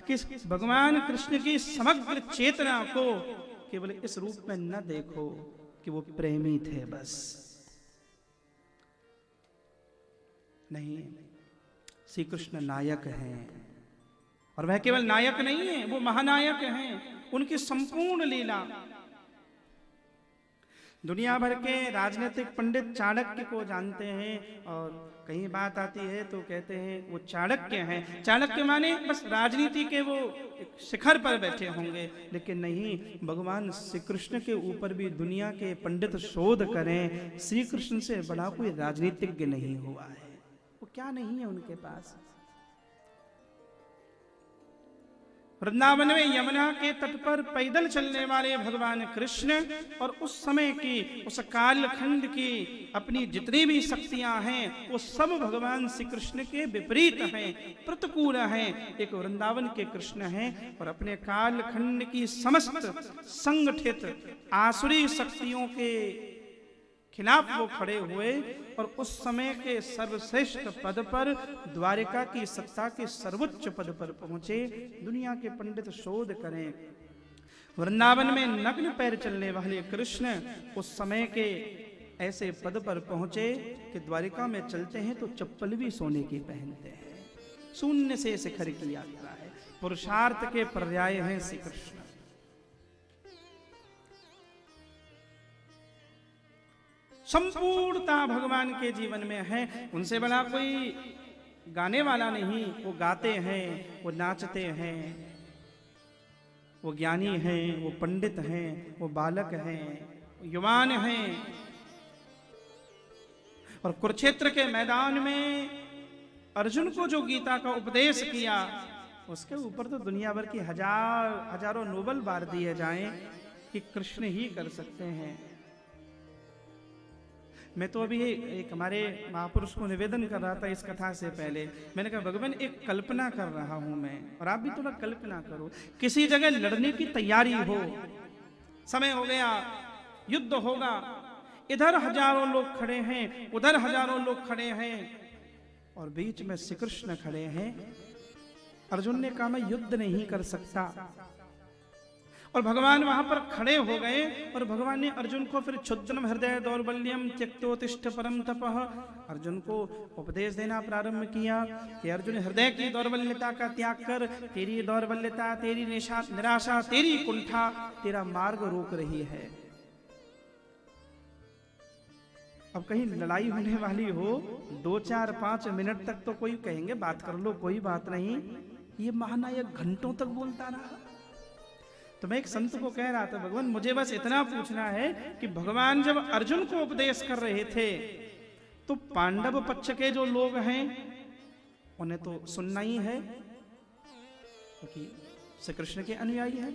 कि भगवान कृष्ण की समग्र चेतना को केवल इस रूप में न देखो कि वो प्रेमी थे बस। नहीं, श्री कृष्ण नायक हैं, और वह केवल नायक नहीं है, वो महानायक हैं। उनकी संपूर्ण लीला, दुनिया भर के राजनीतिक पंडित चाणक्य को जानते हैं, और कहीं बात आती है तो कहते हैं वो चाणक्य हैं। चाणक्य माने बस राजनीति के वो शिखर पर बैठे होंगे, लेकिन नहीं, भगवान श्री कृष्ण के ऊपर भी दुनिया के पंडित शोध करें, श्री कृष्ण से बड़ा कोई राजनीतिज्ञ नहीं हुआ है। वो क्या नहीं है उनके पास। वृंदावन में यमुना के तट पर पैदल चलने वाले भगवान कृष्ण, और उस समय की, उस कालखंड की अपनी जितनी भी शक्तियां हैं वो सब भगवान श्री कृष्ण के विपरीत हैं, प्रतिकूल हैं। एक वृंदावन के कृष्ण हैं, और अपने कालखंड की समस्त संगठित आसुरी शक्तियों के खिलाफ वो खड़े हुए, और उस समय के सर्वश्रेष्ठ पद पर, द्वारिका की सत्ता के सर्वोच्च पद पर पहुंचे। दुनिया के पंडित शोध करें, वृंदावन में नग्न पैर चलने वाले कृष्ण उस समय के ऐसे पद पर पहुंचे कि द्वारिका में चलते हैं तो चप्पल भी सोने की पहनते हैं। शून्य से शिखर की यात्रा है, पुरुषार्थ के पर्याय हैं श्री कृष्ण। संपूर्णता भगवान के जीवन में है, उनसे बड़ा कोई गाने वाला नहीं। वो गाते हैं, वो नाचते हैं, वो ज्ञानी हैं, वो पंडित हैं, वो बालक हैं, युवान हैं। और कुरुक्षेत्र के मैदान में अर्जुन को जो गीता का उपदेश किया, उसके ऊपर तो दुनिया भर की हजारों नोबेल बार दिए जाएं कि कृष्ण ही कर सकते हैं। मैं तो अभी एक हमारे महापुरुष को निवेदन कर रहा था इस कथा से पहले। मैंने कहा भगवान, एक कल्पना कर रहा हूं मैं, और आप भी थोड़ा कल्पना करो। किसी जगह लड़ने की तैयारी हो, समय हो गया, युद्ध होगा, इधर हजारों लोग खड़े हैं, उधर हजारों लोग खड़े हैं, और बीच में श्री कृष्ण खड़े हैं। अर्जुन ने कहा मैं युद्ध नहीं कर सकता, और भगवान वहां पर खड़े हो गए, और भगवान ने अर्जुन को फिर क्षुद्रम हृदय दौर्बल्यम त्यक्तोतिष्ठ परम तपः, अर्जुन को उपदेश देना प्रारंभ किया कि अर्जुन, हृदय की दौर्बल्यता का त्याग कर, तेरी दौर्बल्यता, तेरी निराशा, तेरी कुंठा तेरा मार्ग रोक रही है। अब कहीं लड़ाई होने वाली हो, 2, 4, 5 मिनट तक तो कोई कहेंगे बात कर लो, कोई बात नहीं। ये महानायक घंटों तक बोलता रहा। तो मैं एक संत को कह रहा था, भगवान मुझे बस इतना पूछना है कि भगवान जब अर्जुन को उपदेश कर रहे थे तो पांडव पक्ष के जो लोग हैं उन्हें तो सुनना ही है, क्योंकि श्री कृष्ण के अनुयायी हैं।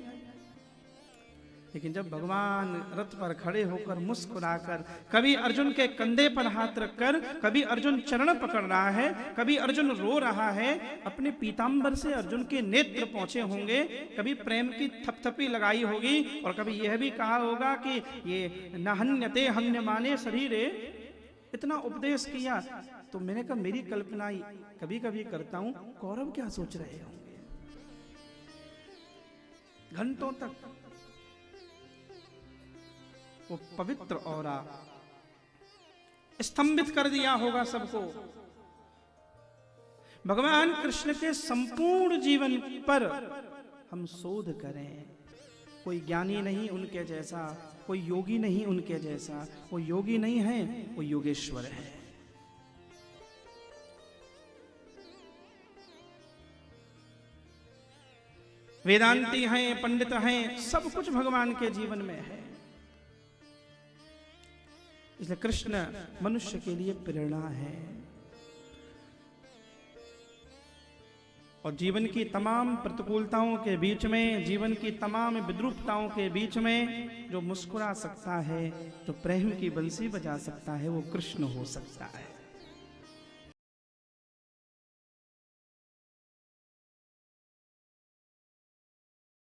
लेकिन जब भगवान रथ पर खड़े होकर मुस्कुराकर, कभी अर्जुन के कंधे पर हाथ रखकर, कभी अर्जुन चरण पकड़ रहा है, कभी अर्जुन रो रहा है, अपने पीतांबर से अर्जुन के नेत्र पहुंचे होंगे, कभी प्रेम की थपथपी लगाई होगी, और कभी यह भी कहा होगा कि ये न हन्यते हन्यमाने शरीरे, इतना उपदेश किया। तो मैंने कहा मेरी कल्पना कभी कभी करता हूं, कौरव क्या सोच रहे होंगे। घंटों तक वो पवित्र औरा स्तंभित कर दिया होगा सबको। भगवान कृष्ण के संपूर्ण जीवन पर हम शोध करें। कोई ज्ञानी नहीं उनके जैसा, कोई योगी नहीं उनके जैसा। वो योगी नहीं है, वो योगेश्वर है। वेदांती हैं, पंडित हैं, सब कुछ भगवान के जीवन में है। इसलिए कृष्ण मनुष्य के लिए प्रेरणा है, और जीवन की तमाम प्रतिकूलताओं के बीच में, जीवन की तमाम विद्रूपताओं के बीच में जो मुस्कुरा सकता है, जो प्रेम की बंसी बजा सकता है, वो कृष्ण हो सकता है।